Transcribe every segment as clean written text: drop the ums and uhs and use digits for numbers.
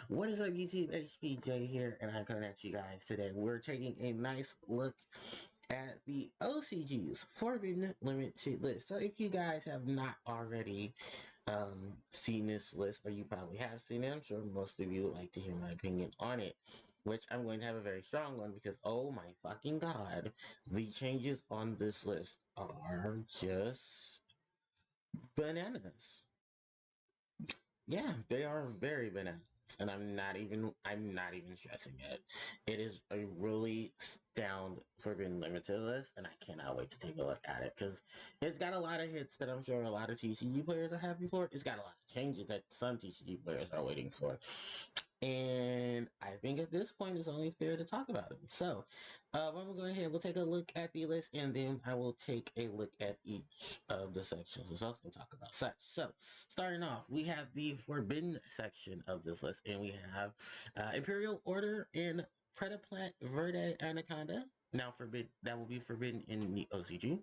What is up, YouTube? HPJ here, and I'm coming at you guys today. We're taking a nice look at the OCG's Forbidden Limited list. So if you guys have not already seen this list, or you probably have seen it, I'm sure most of you would like to hear my opinion on it, which I'm going to have a very strong one because, oh my fucking god, the changes on this list are just bananas. Yeah, they are very bananas, and I'm not even stressing it. It is a really sound Forbidden Limited list, and I cannot wait to take a look at it because it's got a lot of hits that I'm sure a lot of TCG players are happy for. It's got a lot of changes that some TCG players are waiting for. And I think at this point it's only fair to talk about it. So, I'm going to go ahead, we'll take a look at the list, and then I will take a look at each of the sections results and talk about such. So, starting off, we have the Forbidden section of this list, and we have Imperial Order in Predaplant Verde Anaconda. Now forbidden, that will be forbidden in the OCG.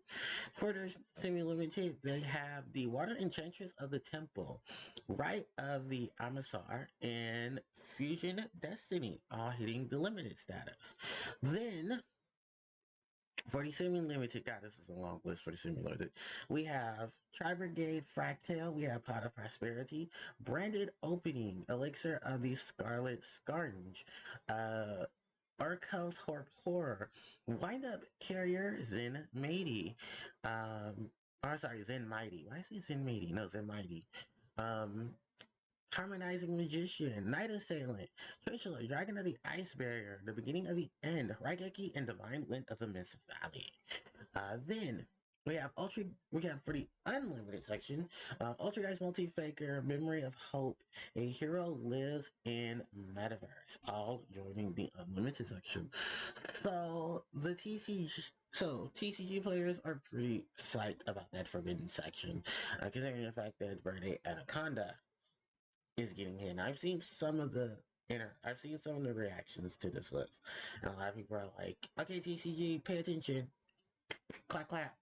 For their SemiLimited, they have the Water Enchantress of the Temple, Rite of the Amazar, and Fusion Destiny, all hitting the limited status. Then, for the semi-limited, God, this is a long list for the semi-limited. We have Tri-brigade Fractale, we have Pot of Prosperity, Branded Opening, Elixir of the Scarlet Scourge, Arcos Horror, Wind Up Carrier, Zen Mighty, Zen Mighty. Why is it Zen Mighty? No, Zen Mighty. Harmonizing Magician, Night Assailant, Trishula, Dragon of the Ice Barrier, The Beginning of the End, Raigeki, and Divine Wind of the Mist Valley. Then we have for the unlimited section, Ultra Dice Multi-Faker, Memory of Hope, A Hero Lives in Metaverse, all joining the unlimited section. So TCG players are pretty psyched about that forbidden section, considering the fact that Verde Anaconda is getting hit. And I've seen some of the reactions to this list, and a lot of people are like, "Okay, TCG, pay attention, clap, clap.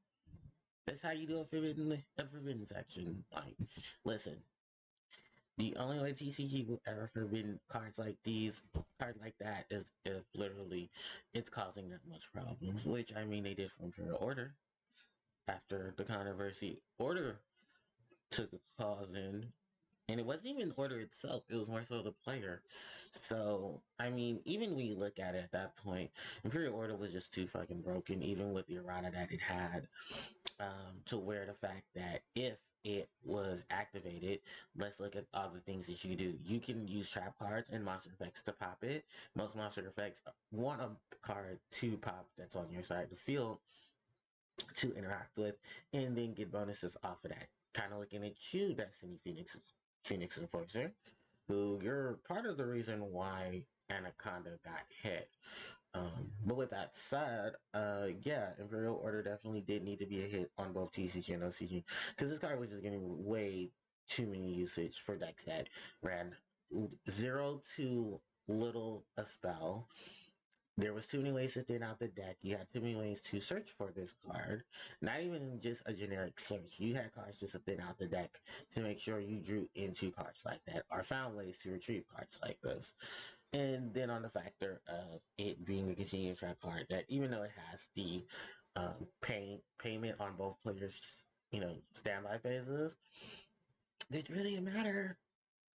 That's how you do a forbidden section." Like, listen, the only way TCG will ever forbidden cards like that, is if literally it's causing that much problems. Which, I mean, they did from Imperial Order after the controversy. Order took a cause in. And it wasn't even Order itself, it was more so the player. So, I mean, even when you look at it at that point, Imperial Order was just too fucking broken, even with the errata that it had, to where the fact that if it was activated, let's look at all the things that you do. You can use trap cards and monster effects to pop it. Most monster effects want a card to pop that's on your side of the field to interact with, and then get bonuses off of that. Kind of looking at you, Destiny Phoenix Enforcer, who you're part of the reason why Anaconda got hit. But with that said, yeah, Imperial Order definitely did need to be a hit on both TCG and OCG, because this card was just getting way too many usage for decks that ran 0 to little a spell. There was too many ways to thin out the deck. You had too many ways to search for this card. Not even just a generic search. You had cards just to thin out the deck to make sure you drew into cards like that, or found ways to retrieve cards like this. And then on the factor of it being a continuous trap card, that even though it has the payment on both players, standby phases, it really didn't matter.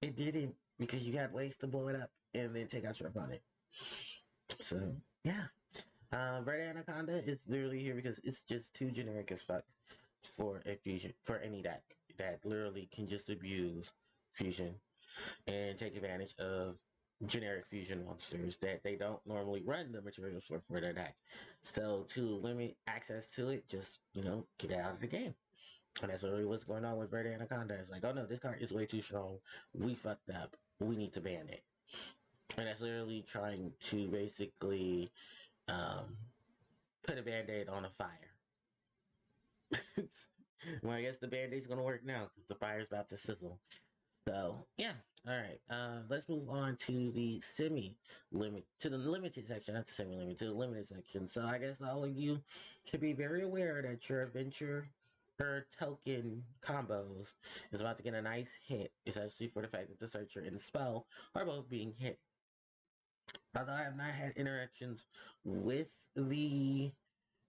It didn't, because you had ways to blow it up and then take out your opponent. So, yeah. Red Anaconda is literally here because it's just too generic as fuck for a fusion, for any deck that literally can just abuse fusion and take advantage of generic fusion monsters that they don't normally run the materials for their deck. So to limit access to it, just, get it out of the game. And that's literally what's going on with Red Anaconda. It's like, oh no, this card is way too strong. We fucked up. We need to ban it. And that's literally trying to basically put a band-aid on a fire. Well, I guess the band-aid's gonna work now because the fire's about to sizzle. So, yeah. Alright, let's move on to the limited section, not the semi-limited, to the limited section. So I guess all of you should be very aware that your adventure her token combos is about to get a nice hit, especially for the fact that the searcher and the spell are both being hit. Although I have not had interactions with the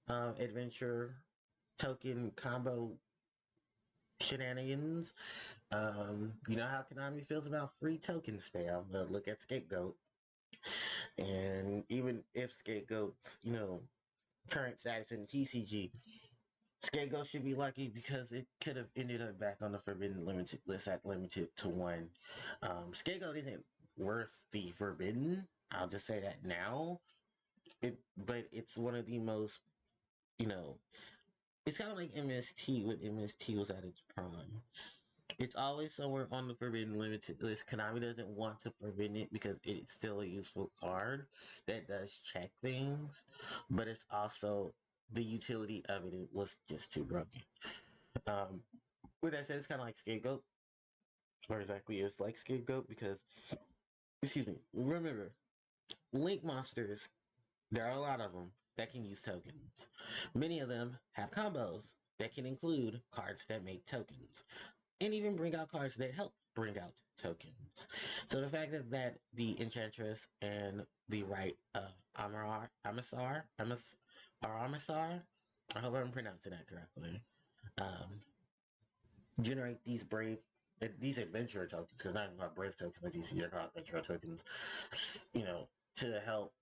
adventure token combo shenanigans, you know how Konami feels about free token spam. But look at Scapegoat, and even if Scapegoat's current status in the TCG, Scapegoat should be lucky because it could have ended up back on the Forbidden Limited list at limited to one. Scapegoat isn't worth the Forbidden. I'll just say that now. But it's one of the most, you know, it's kind of like MST when MST was at its prime. It's always somewhere on the Forbidden Limited list. Konami doesn't want to forbidden it because it's still a useful card that does check things, but it's also the utility of it was just too broken. Um, with that said, it's kind of like Scapegoat, or exactly it's like Scapegoat because, excuse me, remember, Link monsters, there are a lot of them that can use tokens. Many of them have combos that can include cards that make tokens, and even bring out cards that help bring out tokens. So the fact that the Enchantress and the right of Amisar, I hope I'm pronouncing that correctly, um, generate these adventure tokens, because not even called brave tokens like these, are called adventure tokens, to help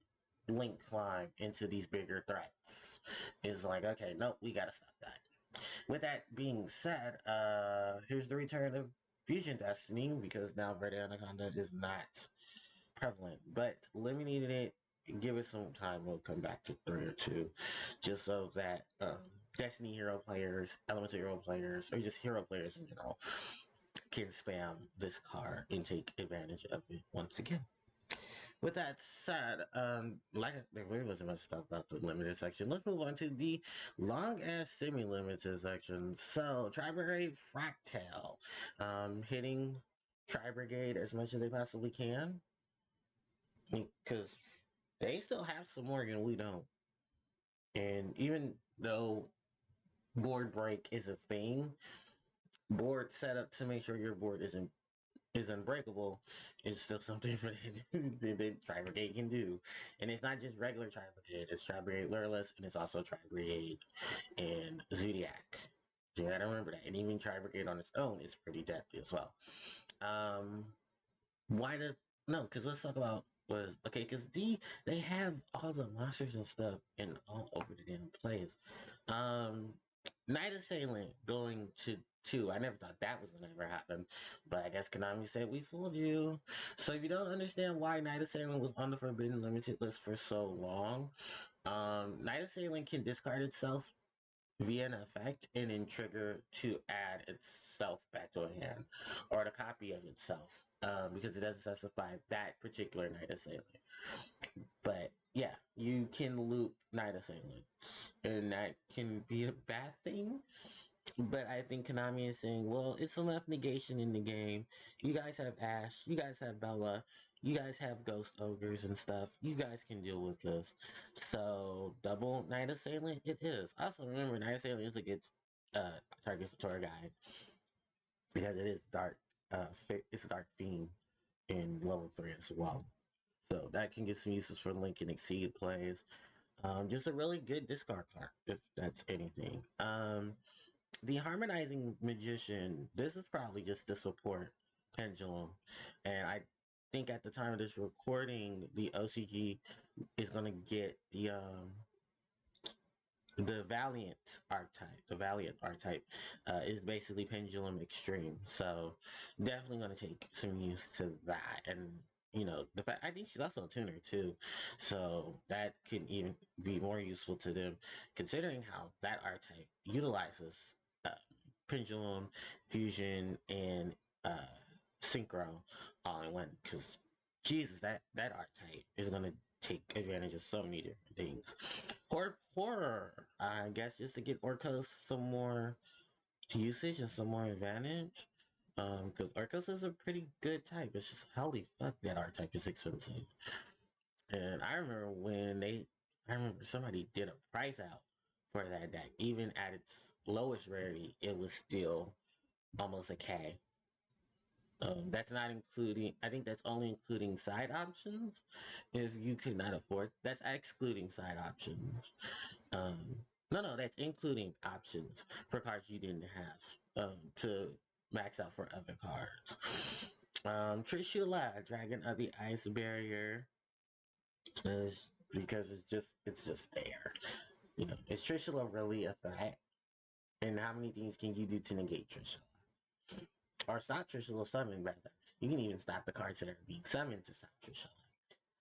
Link climb into these bigger threats. Is like, okay, nope, we gotta stop that. With that being said, here's the return of Fusion Destiny, because now Verde Anaconda is not prevalent, but eliminating it, give it some time, we'll come back to 3 or 2, just so that Destiny hero players, Elemental hero players, or just hero players in general can spam this card and take advantage of it once again. With that said, like there really wasn't much to talk about the limited section. Let's move on to the long ass semi-limited section. So, Tri-brigade Fractal, hitting Tri-brigade as much as they possibly can, because they still have some more and we don't. And even though board break is a thing, board setup to make sure your board is unbreakable is still something for the Tri-brigade can do. And it's not just regular Tri-brigade, it's Tri-brigade Lureless, and it's also Tri-brigade and Zodiac. So you gotta remember that. And even Tri-brigade on its own is pretty deadly as well. Why the no? Because let's talk about was okay. Because they have all the monsters and stuff and all over the damn place. Um, Night Assailant going to 2. I never thought that was gonna ever happen, but I guess Konami said we fooled you. So if you don't understand why Night Assailant was on the Forbidden Limited list for so long, Night Assailant can discard itself via an effect and then trigger to add itself back to a hand or the copy of itself, because it doesn't specify that particular Night Assailant. But yeah, you can loop Night Assailant, and that can be a bad thing. But I think Konami is saying, well, it's enough negation in the game. You guys have Ash, you guys have Bella, you guys have Ghost Ogres and stuff. You guys can deal with this. So, double Night Assailant it is. Also, remember, Night Assailant is a good target for tour guide, because it is dark. It's a Dark Fiend in level 3 as well. So, that can get some uses for Link and Exceed plays. Just a really good discard card, if that's anything. The Harmonizing Magician, this is probably just to support Pendulum. And I think at the time of this recording, the OCG is going to get the Valiant archetype. The Valiant archetype is basically Pendulum Extreme. So definitely going to take some use to that. And the fact, I think she's also a tuner too, so that can even be more useful to them, considering how that archetype utilizes uh, pendulum, fusion, and synchro all in one. Because Jesus, that archetype is gonna take advantage of so many different things. Horror, I guess, just to get Orcos some more usage and some more advantage. Because Arcos is a pretty good type. It's just, holy fuck, that art type is expensive. And I remember somebody did a price out for that deck. Even at its lowest rarity, it was still almost a K. That's not including, I think that's only including side options. If you could not afford, that's excluding side options. Um, no, that's including options for cards you didn't have to max out for other cards. Trishula, Dragon of the Ice Barrier, is because it's just there. You know, is Trishula really a threat? And how many things can you do to negate Trishula? Or stop Trishula summon, rather. You can even stop the cards that are being summoned to stop Trishula.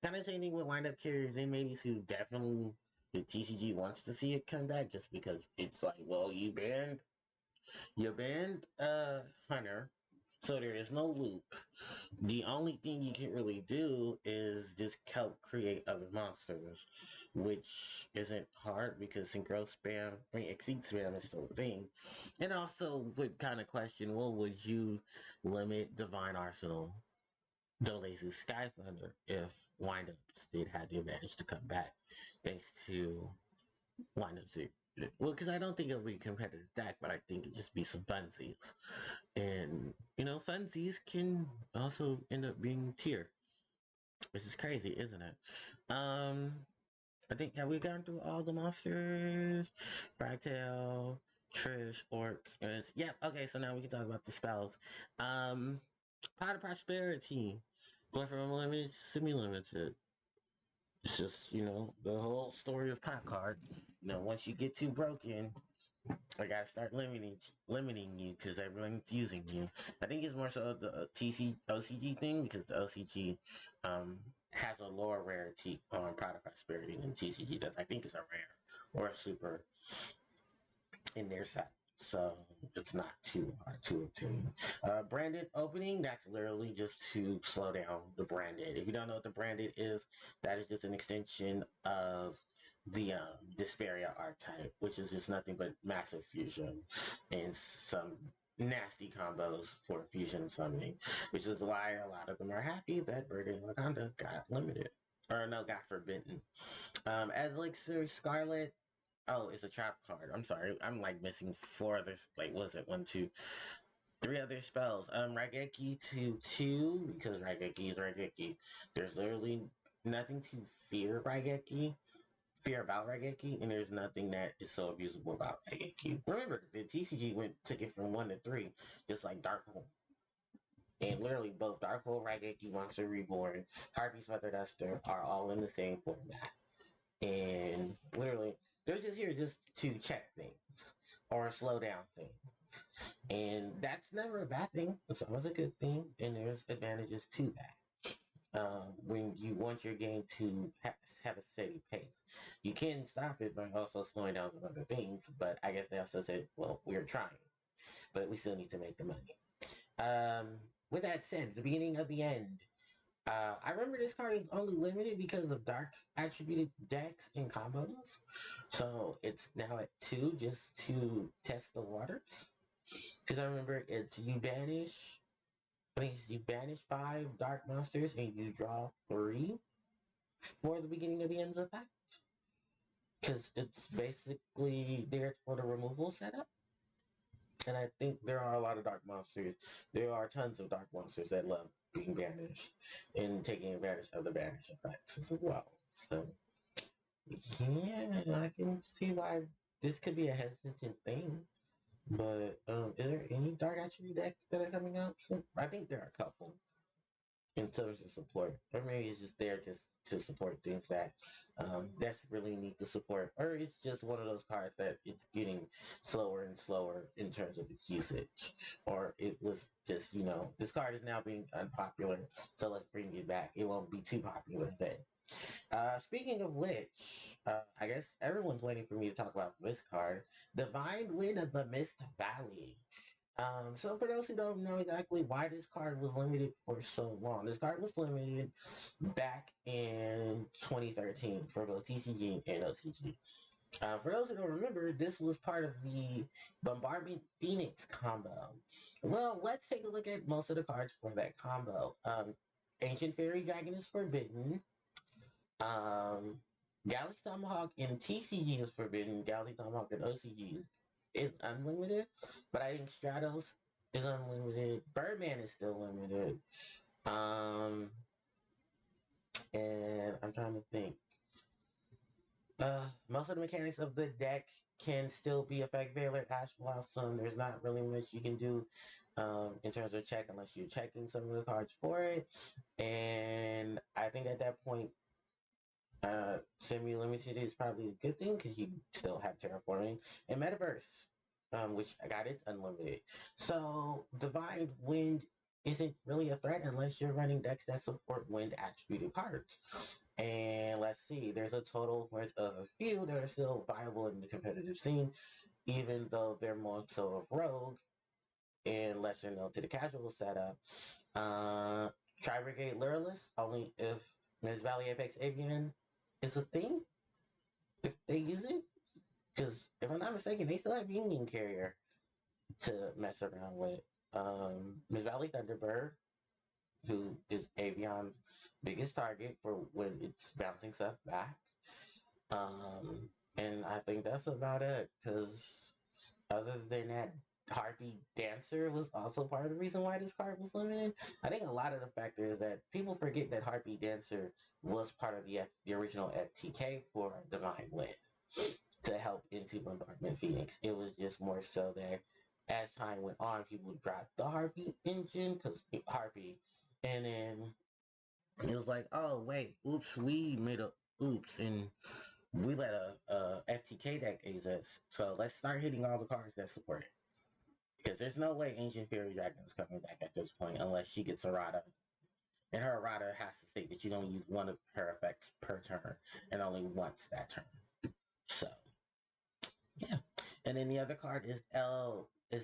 Kind of same thing with wind up carriers and mates who definitely the TCG wants to see it come back just because it's like, well, you banned Hunter, so there is no loop. The only thing you can really do is just help create other monsters, which isn't hard because synchro spam, exceed spam is still a thing. And also would kind of question, well, would you limit Divine Arsenal, Dole's Sky Thunder, if windups did have the advantage to come back, thanks to windups? Well, because I don't think it'll be a competitive deck, but I think it'd just be some funsies. And, funsies can also end up being tier, which is crazy, isn't it? I think, have we gone through all the monsters? Fractal, Trish, Orc, and yeah, okay, so now we can talk about the spells. Pot of Prosperity, going from unlimited to semi-limited. It's just, the whole story of pot card. Once you get too broken, I gotta start limiting you because everyone's using you. I think it's more so the OCG thing because the OCG has a lower rarity on Pride of Prosperity than TCG does. I think it's a rare or a super in their set. So it's not too hard to obtain. Branded opening, that's literally just to slow down the branded. If you don't know what the branded is, that is just an extension of the Desparia archetype, which is just nothing but massive fusion and some nasty combos for fusion summoning, which is why a lot of them are happy that Verde Wakanda got limited. Or no, got forbidden. Elixir Scarlet, oh, it's a trap card. I'm sorry. I'm like missing four others. Like, was it one, two, three other spells? Raigeki to 2, because Raigeki is Raigeki. There's literally nothing to fear fear about Raigeki, and there's nothing that is so abusable about Raigeki. Remember, the TCG took it from 1 to 3, just like Darkhold. And literally both Darkhold, Raigeki, Monster Reborn, Harpie's Feather Duster are all in the same format. And literally, they're just here just to check things or slow down things. And that's never a bad thing. It's always a good thing, and there's advantages to that. When you want your game to have a steady pace, you can stop it by also slowing down some other things. But I guess they also said, well, we're trying, but we still need to make the money. With that said, the beginning of the end. I remember this card is only limited because of dark attributed decks and combos. So it's now at 2 just to test the waters. Because I remember you banish 5 dark monsters and you draw 3 for the beginning of the end effect. Because it's basically there for the removal setup. And I think there are a lot of dark monsters. There are tons of dark monsters that love being banished and taking advantage of the banish effects as well. So, yeah, I can see why this could be a hesitant thing. But is there any dark attribute decks that are coming out soon? I think there are a couple in terms of support, or maybe it's just there just to support things that desperately need to support, or it's just one of those cards that it's getting slower and slower in terms of its usage, or it was just this card is now being unpopular, so let's bring it back. It won't be too popular then. Speaking of which, I guess everyone's waiting for me to talk about this card, Divine Wind of the Mist Valley. So for those who don't know exactly why this card was limited for so long, this card was limited back in 2013 for both TCG and OCG. For those who don't remember, this was part of the Bombardment Phoenix combo. Well, let's take a look at most of the cards for that combo. Ancient Fairy Dragon is forbidden. Galaxy Tomahawk in TCG is forbidden. Galaxy Tomahawk in OCG is unlimited. But I think Stratos is unlimited. Birdman is still limited. Um, and I'm trying to think. Most of the mechanics of the deck can still be effect Veiler, Ash Blossom. There's not really much you can do in terms of check unless you're checking some of the cards for it. And I think at that point, SemiLimited is probably a good thing because you still have terraforming and Metaverse, which I got it unlimited. So Divine Wind isn't really a threat unless you're running decks that support wind attributed cards. And let's see, there's a total worth of a few that are still viable in the competitive scene, even though they're more so of rogue and lesser known to the casual setup. Tri-brigade Lureless, only if Miss Valley Apex Avian is a thing, if they use it. Because if I'm not mistaken, they still have Union Carrier to mess around with. Miss Valley Thunderbird, who is Avion's biggest target for when it's bouncing stuff back. And I think that's about it. Because other than that, Harpie Dancer was also part of the reason why this card was limited. I think a lot of the factor is that people forget that Harpie Dancer was part of the original FTK for Divine Wind to help into Bombardment Phoenix. It was just more so that as time went on, people dropped the Harpie engine because Harpie, and then it was like, oh wait, oops, we made a oops, and we let a FTK deck exist. So let's start hitting all the cards that support it. Because there's no way Ancient Fairy Dragon is coming back at this point unless she gets errata. And her errata has to state that you don't use one of her effects per turn and only once that turn. So yeah. And then the other card is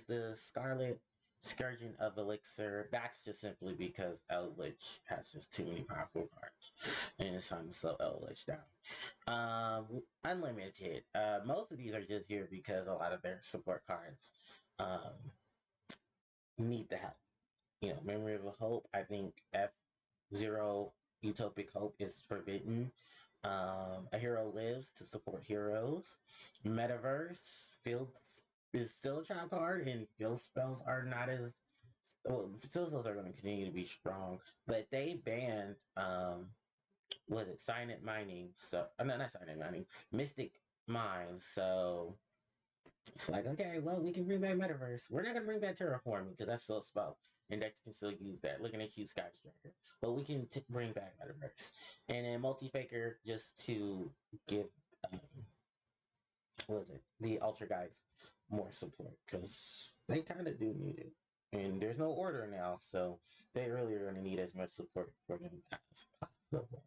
the Scarlet Scourgeon of Elixir. That's just simply because Eldritch has just too many powerful cards. And it's time to slow Eldritch down. Unlimited. Most of these are just here because a lot of their support cards need the help. You know, Memory of a Hope, I think F0 Utopic Hope is forbidden. A Hero Lives to support heroes. Metaverse, Field is still a trap card, and field spells are not as well, field spells are going to continue to be strong, but they banned was it Silent Mining? So no, not Silent Mining, Mystic Mine. So it's like, okay, well, we can bring back Metaverse. We're not gonna bring back Terraforming because that's still a spell. Index can still use that. Looking at you, Sky Striker. But we can bring back Metaverse. And then Multi-Faker just to give, what was it, the Ultra guys more support because they kind of do need it. And there's no order now, so they really are going to need as much support for them as possible.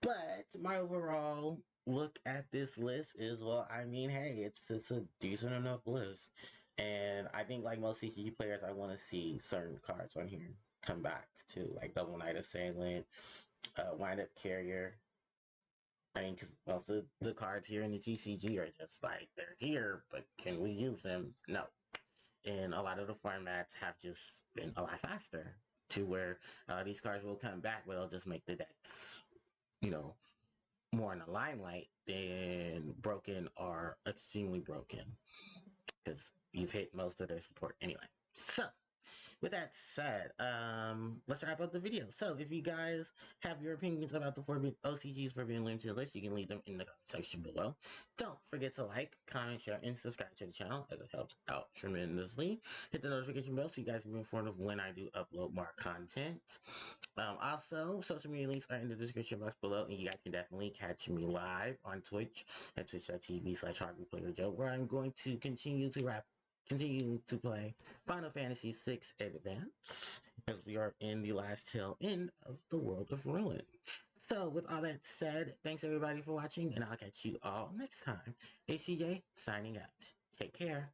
But my overall look at this list is, well, I mean, hey, it's a decent enough list. And I think like most CCG players, I want to see certain cards on here come back to like Double Knight Assailant, Wind Up Carrier. I mean, because most of the cards here in the TCG are just like, they're here, but can we use them? No. And a lot of the formats have just been a lot faster to where these cards will come back, but they'll just make the decks, you know, more in the limelight than broken or extremely broken because you've hit most of their support anyway. So with that said, let's wrap up the video. So if you guys have your opinions about the OCGs for being limited list, you can leave them in the comment section below. Don't forget to like, comment, share, and subscribe to the channel as it helps out tremendously. Hit the notification bell so you guys can be informed of when I do upload more content. Also, social media links are in the description box below, and you guys can definitely catch me live on Twitch at twitch.tv/HarpiePlayerJoe, where I'm going to continue to play Final Fantasy VI Advance, as we are in the last tail end of the World of Ruin. So, with all that said, thanks everybody for watching, and I'll catch you all next time. HPJ signing out. Take care.